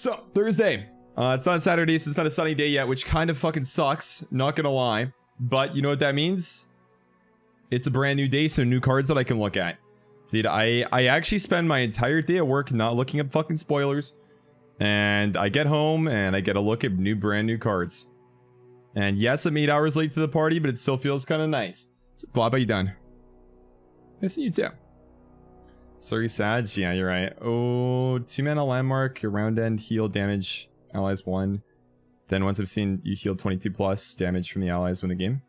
So, Thursday. It's not Saturday, so it's not a sunny day yet, which kind of fucking sucks. Not gonna lie. But you know what that means? It's a brand new day, so new cards that I can look at. Dude, I actually spend my entire day at work not looking at fucking spoilers. And I get home and I get a look at brand new cards. And yes, I'm 8 hours late to the party, but it still feels kind of nice. So, Blob, how you done? Nice to see you too. Sorry, Sag. Yeah, you're right. Oh, 2-mana landmark, round end, heal damage, allies 1. Then once I've seen you heal 22 plus damage from the allies win the game.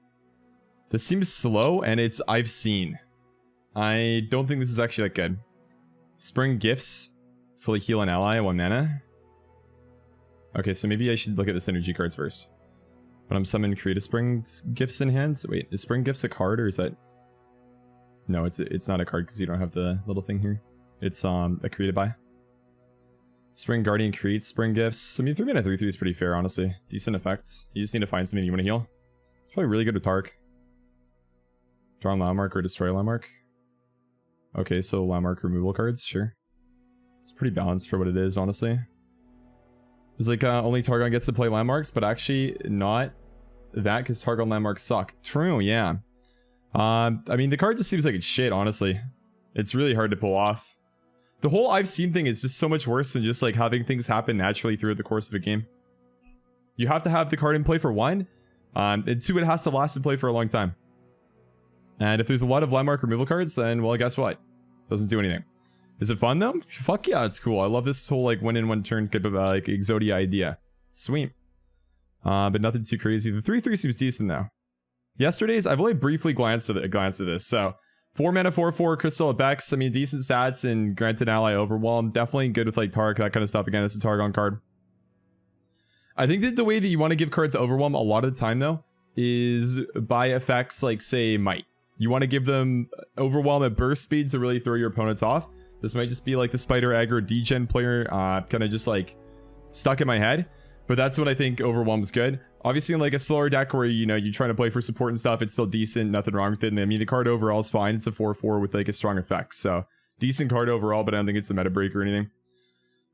This seems slow, and I've seen. I don't think this is actually that good. Spring Gifts, fully heal an ally, 1 mana. Okay, so maybe I should look at the synergy cards first. When I'm summoned, create a Spring Gifts in hand. Wait, is Spring Gifts a card, or is that... No, it's not a card because you don't have the little thing here. It's a created by. Spring Guardian creates Spring Gifts. I mean, 3-mana 3/3 is pretty fair, honestly. Decent effects. You just need to find something you want to heal. It's probably really good with Tark. Draw a landmark or destroy a landmark. Okay, so landmark removal cards, sure. It's pretty balanced for what it is, honestly. It's like only Targon gets to play landmarks, but actually not that because Targon landmarks suck. True, yeah. I mean, the card just seems like it's shit, honestly. It's really hard to pull off. The whole I've seen thing is just so much worse than just like having things happen naturally throughout the course of a game. You have to have the card in play for 1, and 2, it has to last in play for a long time. And if there's a lot of landmark removal cards, then, well, guess what? Doesn't do anything. Is it fun, though? Fuck yeah, it's cool. I love this whole, like, 1 in 1 turn type of, like, Exodia idea. Sweet. But nothing too crazy. The 3/3 seems decent, though. Yesterday's, I've only briefly glanced at this. So, 4 mana, 4/4, Crystal at Bex. I mean, decent stats and granted ally overwhelm. Definitely good with, like, Tark, that kind of stuff. Again, it's a Targon card. I think that the way that you want to give cards overwhelm a lot of the time, though, is by effects like, say, Might. You want to give them overwhelm at burst speed to really throw your opponents off. This might just be like the Spider Aggro degen player, kind of just like stuck in my head. But that's what I think overwhelm's good. Obviously, in like a slower deck where, you know, you're trying to play for support and stuff, it's still decent, nothing wrong with it. And I mean, the card overall is fine. It's a 4/4 with like a strong effect. So, decent card overall, but I don't think it's a meta break or anything.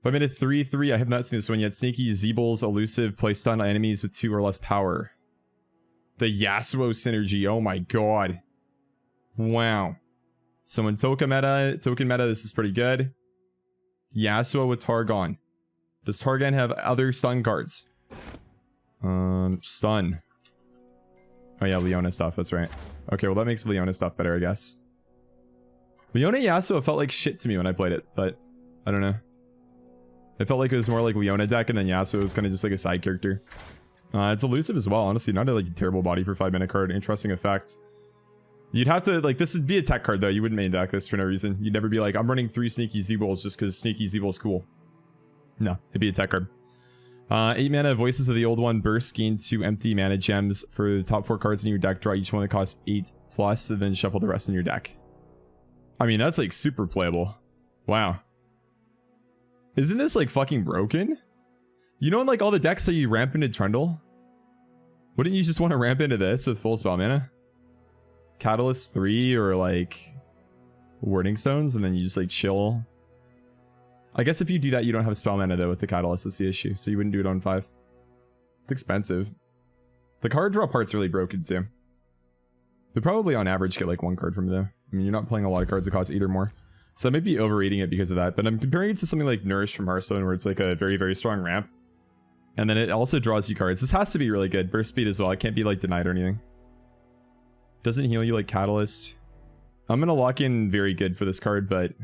5 mana 3/3, I have not seen this one yet. Sneaky, Zeebles, elusive, play stun enemies with 2 or less power. The Yasuo synergy, oh my god. Wow. So in token meta, this is pretty good. Yasuo with Targon. Does Targon have other stun cards? Stun. Oh yeah, Leona stuff, that's right. Okay, well that makes Leona stuff better, I guess. Leona Yasuo felt like shit to me when I played it, but I don't know. It felt like it was more like Leona deck, and then Yasuo was kind of just like a side character. It's elusive as well, honestly. Not a like terrible body for 5 mana card. Interesting effect. You'd have to, like, this would be a tech card, though. You wouldn't main deck this for no reason. You'd never be like, I'm running 3 Sneaky Zeebles just because Sneaky Zeeble's cool. No, it'd be a tech card. 8 mana, Voices of the Old One, burst, gain 2 empty mana gems. For the top 4 cards in your deck, draw each one that costs 8+, and then shuffle the rest in your deck. I mean, that's, like, super playable. Wow. Isn't this, like, fucking broken? You know in, like, all the decks that you ramp into Trundle? Wouldn't you just want to ramp into this with full spell mana? Catalyst 3 or like Warding Stones, and then you just like chill. I guess if you do that, you don't have spell mana though with the Catalyst. That's the issue, so you wouldn't do it on 5. It's expensive. The card draw part's really broken too. They'd probably on average get like 1 card from there. I mean, you're not playing a lot of cards that cost 8 or more, so I might be overrating it because of that. But I'm comparing it to something like Nourish from Hearthstone, where it's like a very, very strong ramp, and then it also draws you cards. This has to be really good. Burst speed as well. It can't be like denied or anything. Doesn't heal you like Catalyst. I'm gonna lock in very good for this card, but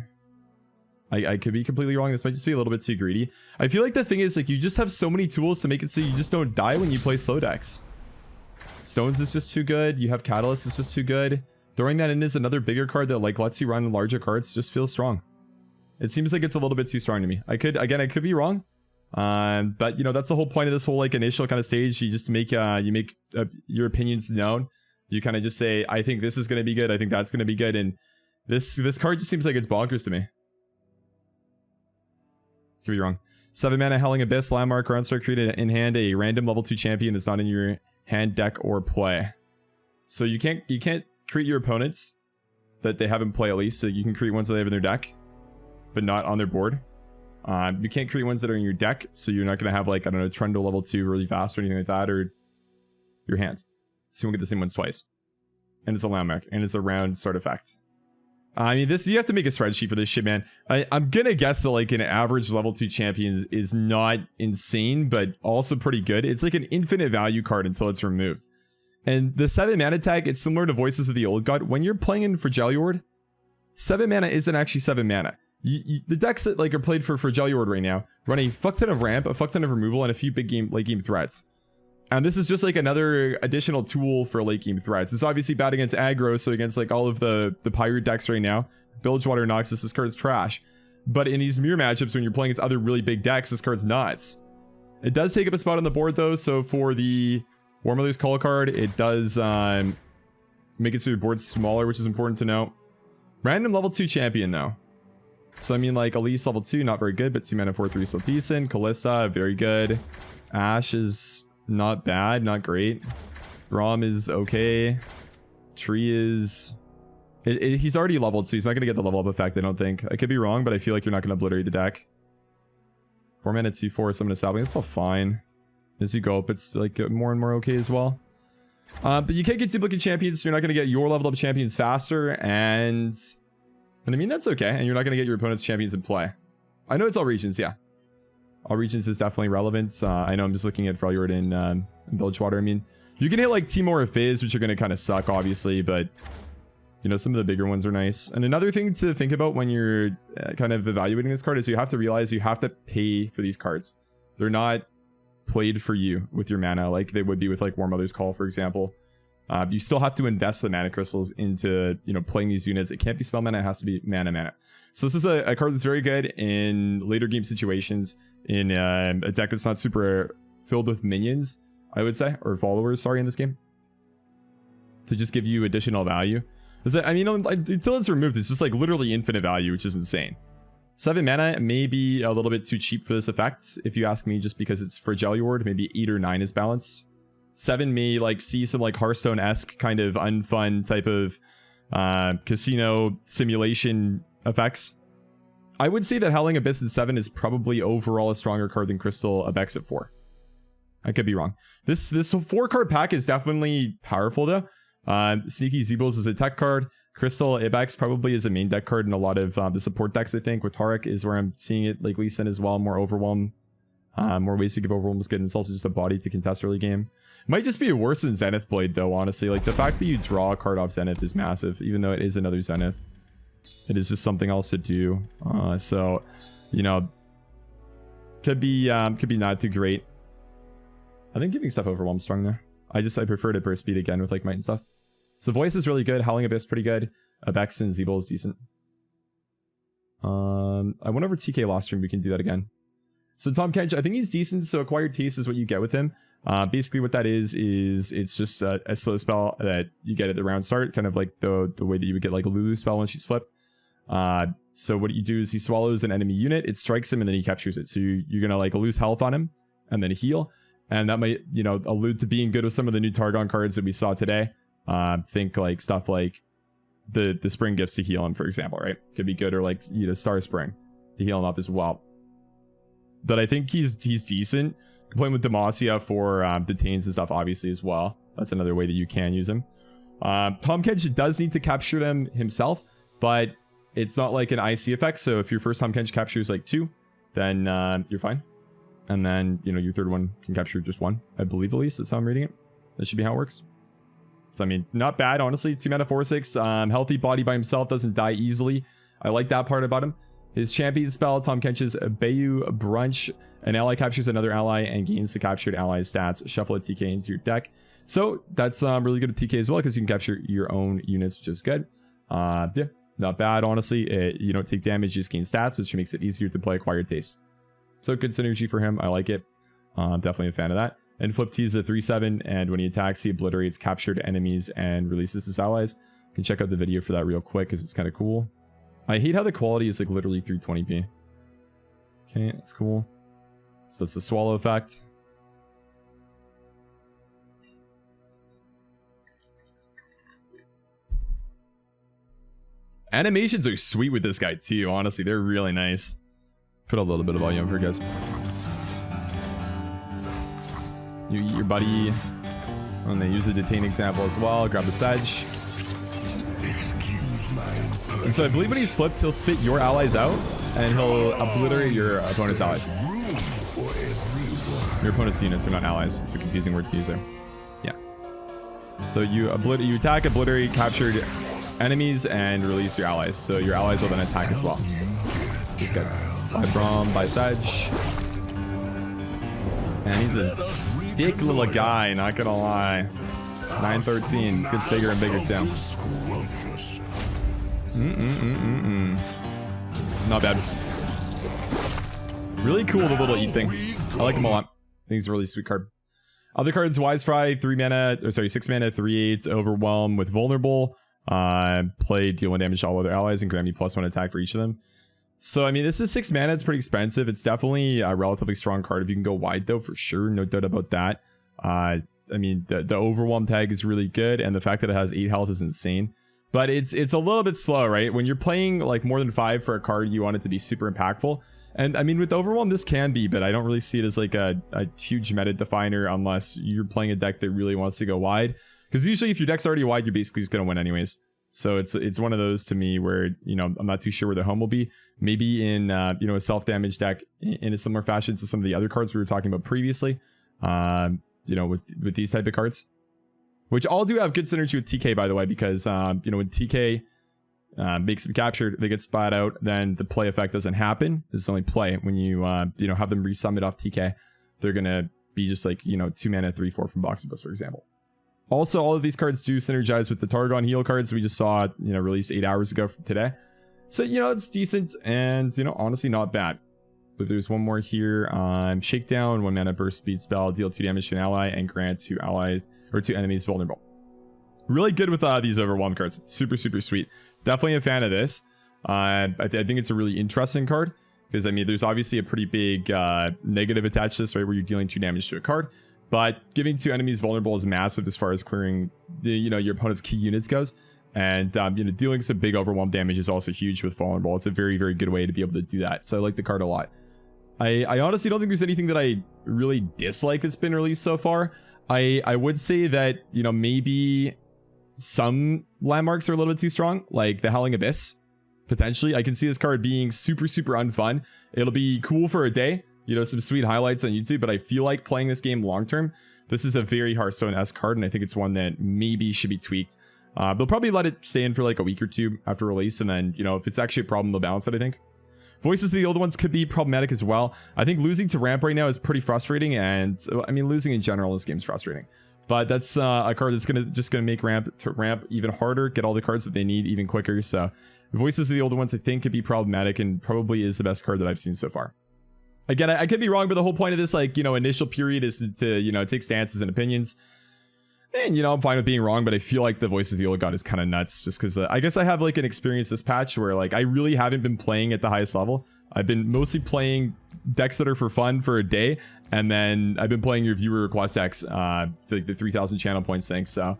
I could be completely wrong. This might just be a little bit too greedy. I feel like the thing is, like, you just have so many tools to make it so you just don't die when you play slow decks. Stones is just too good. You have Catalyst is just too good. Throwing that in is another bigger card that like lets you run larger cards. Just feels strong. It seems like it's a little bit too strong to me. I could be wrong. But you know, that's the whole point of this whole like initial kind of stage. You just make your opinions known. You kind of just say, I think this is going to be good. I think that's going to be good. And this card just seems like it's bonkers to me. Could be wrong. 7 mana Howling Abyss, landmark, round start created in hand. A random level 2 champion that's not in your hand, deck, or play. So you can't create your opponents that they have in play at least. So you can create ones that they have in their deck, but not on their board. You can't create ones that are in your deck, so you're not going to have like, I don't know, Trundle level 2 really fast or anything like that, or your hand. So you won't get the same ones twice. And it's a landmark, and it's a round sort effect. I mean, this, you have to make a spreadsheet for this shit, man. I'm gonna guess that like an average level 2 champion is not insane, but also pretty good. It's like an infinite value card until it's removed. And the 7 mana tag, it's similar to Voices of the Old God. When you're playing in Fragiliord, 7 mana isn't actually 7 mana. The decks that like are played for Fragiliord right now run a fuck ton of ramp, a fuck ton of removal, and a few big game late game threats. And this is just like another additional tool for late game threats. It's obviously bad against aggro, so against like all of the pirate decks right now, Bilgewater Noxus, this card's trash. But in these mirror matchups, when you're playing against other really big decks, this card's nuts. It does take up a spot on the board though, so for the Warmother's Call card, it does make it so your board's smaller, which is important to note. Random level 2 champion though. So I mean like Elise level 2, not very good, but 2 mana 4/3 still decent. Kalista, very good. Ashe is not bad, not great. Braum is okay. Tree is... he's already leveled, so he's not going to get the level up effect, I don't think. I could be wrong, but I feel like you're not going to obliterate the deck. 4 mana 2/4, summon a sapling. It's all fine. As you go up, it's like more and more okay as well. But you can't get duplicate champions, so you're not going to get your leveled up champions faster, and I mean, that's okay. And you're not going to get your opponent's champions in play. I know it's all regions, yeah. All regions is definitely relevant. I know I'm just looking at Freljord in Bilgewater. I mean, you can hit like Timor or Fizz, which are going to kind of suck, obviously, but you know, some of the bigger ones are nice. And another thing to think about when you're kind of evaluating this card is you have to realize you have to pay for these cards. They're not played for you with your mana like they would be with like Warmother's Call, for example. You still have to invest the mana crystals into, you know, playing these units. It can't be spell mana, it has to be mana. So this is a card that's very good in later game situations, in a deck that's not super filled with minions, I would say, or followers, sorry, in this game, to just give you additional value. I mean, until it's removed, it's just like literally infinite value, which is insane. 7 mana may be a little bit too cheap for this effect, if you ask me, just because it's Fragiliord. Maybe 8 or 9 is balanced. 7 may like see some like Hearthstone-esque kind of unfun type of casino simulation effects. I would say that Howling Abyss at 7 is probably overall a stronger card than Crystal Abex at 4. I could be wrong. This 4-card pack is definitely powerful though. Sneaky Zeebles is a tech card. Crystal Ibex probably is a main deck card in a lot of the support decks, I think. With Tarek is where I'm seeing it like Lee Sin as well. More Overwhelm. More ways to give Overwhelm is good. And it's also just a body to contest early game. Might just be worse than Zenith Blade though, honestly. Like the fact that you draw a card off Zenith is massive, even though it is another Zenith. It is just something else to do. So, you know, could be not too great. I think giving stuff Overwhelm strong there. I prefer to burst speed again with like Might and stuff. So Voice is really good. Howling Abyss pretty good. Abex and Zeeble is decent. I went over TK last stream. We can do that again. So Tahm Kench, I think he's decent. So Acquired Taste is what you get with him. Basically what that is it's just a slow spell that you get at the round start, kind of like the way that you would get like a Lulu spell when she's flipped. So what you do is he swallows an enemy unit, it strikes him, and then he captures it. So you're gonna like lose health on him and then heal. And that might, you know, allude to being good with some of the new Targon cards that we saw today. Think like stuff like the Spring Gifts to heal him, for example, right? Could be good, or like, you know, Star Spring to heal him up as well. But I think he's decent. Playing with Demacia for detains and stuff, obviously, as well. That's another way that you can use him. Tahm Kench does need to capture them himself, but it's not like an IC effect. So if your first Tahm Kench captures like 2, then you're fine. And then, you know, your third one can capture just 1, I believe, at least. That's how I'm reading it. That should be how it works. So, I mean, not bad, honestly. 2 mana 4/6. Healthy body by himself, doesn't die easily. I like that part about him. His champion spell, Tahm Kench's Bayou Brunch. An ally captures another ally and gains the captured ally's stats. Shuffle a TK into your deck. So, that's really good at TK as well, because you can capture your own units, which is good. Yeah, not bad, honestly. You don't take damage, you just gain stats, which makes it easier to play Acquired Taste. So good synergy for him. I like it. Definitely a fan of that. And Flip T is a 3/7, and when he attacks, he obliterates captured enemies and releases his allies. You can check out the video for that real quick, because it's kind of cool. I hate how the quality is like literally 320p. Okay, that's cool. So that's the swallow effect. Animations are sweet with this guy too, honestly. They're really nice. Put a little bit of volume for you guys. Your buddy, and they use a detain example as well. Grab the sedge. And so I believe when he's flipped, he'll spit your allies out, and he'll obliterate your opponent's allies. Your opponent's units are not allies. It's a confusing word to use there. Yeah. So you attack, obliterate captured enemies, and release your allies. So your allies will then attack as well. Just get by Braum, by Sedge. And he's a dick little guy, not gonna lie. 913. This gets bigger and bigger too. Not bad. Really cool, the little eat thing. I like him a lot. I think he's a really sweet card. Other cards, Wise Fry, 6 mana, 3/8, Overwhelm with Vulnerable. Play, deal 1 damage to all other allies, and grant me +1 attack for each of them. So, I mean, this is 6 mana. It's pretty expensive. It's definitely a relatively strong card if you can go wide, though, for sure. No doubt about that. I mean, the Overwhelm tag is really good, and the fact that it has 8 health is insane. But it's a little bit slow, right? When you're playing like more than 5 for a card, you want it to be super impactful. And I mean, with Overwhelm, this can be, but I don't really see it as like a huge meta definer unless you're playing a deck that really wants to go wide. Because usually if your deck's already wide, you're basically just going to win anyways. So it's one of those to me where, you know, I'm not too sure where the home will be. Maybe in, you know, a self-damage deck in a similar fashion to some of the other cards we were talking about previously, you know, with these type of cards. Which all do have good synergy with TK, by the way, because, you know, when TK makes them captured, they get spot out, then the play effect doesn't happen. This is only play. When you, you know, have them resummon off TK, they're going to be just like, you know, 2 mana, 3/4 from Box of Bus, for example. Also, all of these cards do synergize with the Targon heal cards we just saw, you know, released 8 hours ago from today. So, you know, it's decent and, you know, honestly not bad. But there's one more here. Shakedown, 1 mana burst speed spell, deal 2 damage to an ally, and grant 2 allies or 2 enemies vulnerable. Really good with these Overwhelm cards. Super, super sweet. Definitely a fan of this. I think it's a really interesting card because, I mean, there's obviously a pretty big negative attached to this, right, where you're dealing 2 damage to a card. But giving 2 enemies vulnerable is massive as far as clearing the, you know, your opponent's key units goes. And, you know, dealing some big Overwhelm damage is also huge with vulnerable. It's a very, very good way to be able to do that. So I like the card a lot. I honestly don't think there's anything that I really dislike that's been released so far. I would say that, you know, maybe some landmarks are a little bit too strong, like the Howling Abyss. Potentially, I can see this card being super, super unfun. It'll be cool for a day, you know, some sweet highlights on YouTube, but I feel like playing this game long term, this is a very Hearthstone-esque card, and I think it's one that maybe should be tweaked. They'll probably let it stay in for like a week or 2 after release, and then, you know, if it's actually a problem, they'll balance it, I think. Voices of the Old Ones could be problematic as well. I think losing to Ramp right now is pretty frustrating, and I mean, losing in general, this game's frustrating. But that's a card that's just gonna make ramp even harder, get all the cards that they need even quicker. So Voices of the Old Ones, I think, could be problematic, and probably is the best card that I've seen so far. Again, I could be wrong, but the whole point of this, like, you know, initial period is to, you know, take stances and opinions. And, you know, I'm fine with being wrong, but I feel like the Voices of the Old God is kind of nuts, just because I guess I have like an experience this patch where, like, I really haven't been playing at the highest level. I've been mostly playing decks that are for fun for a day, and then I've been playing your viewer request decks, like the 3,000 channel points thing. So,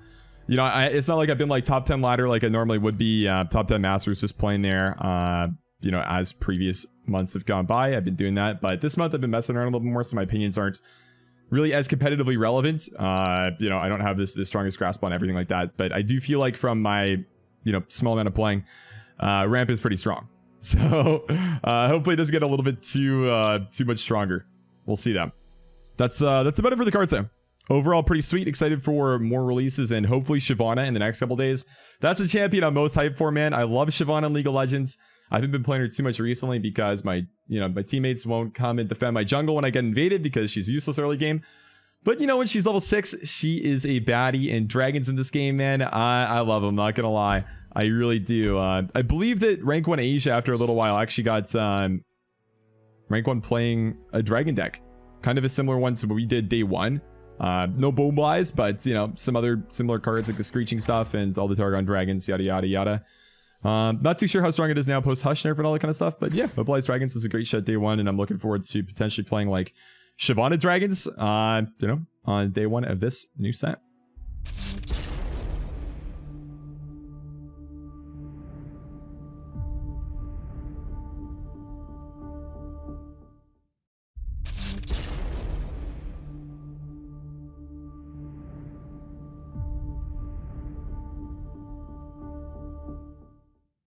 you know, it's not like I've been like top 10 ladder like I normally would be. Top 10 Masters, just playing there, you know, as previous months have gone by. I've been doing that, but this month I've been messing around a little bit more, so my opinions aren't really as competitively relevant. You know, I don't have the strongest grasp on everything like that, but I do feel like from my, you know, small amount of playing, Ramp is pretty strong. So hopefully it doesn't get a little bit too much stronger. We'll see that. That's about it for the cards though. Overall, pretty sweet. Excited for more releases and hopefully Shyvana in the next couple days. That's a champion I'm most hyped for, man. I love Shyvana in League of Legends. I haven't been playing her too much recently because my teammates won't come and defend my jungle when I get invaded because she's useless early game. But, you know, when she's level 6, she is a baddie, and dragons in this game, man, I love them, not gonna lie. I really do. I believe that Rank 1 Asia, after a little while, actually got Rank 1 playing a dragon deck. Kind of a similar one to what we did day 1. No Boom Blast, but, you know, some other similar cards like the Screeching stuff and all the Targon Dragons, yada, yada, yada. Not too sure how strong it is now post Hush nerf and all that kind of stuff, but yeah, Mobilize Dragons was a great shot day 1, and I'm looking forward to potentially playing like Shyvana Dragons, you know, on day 1 of this new set.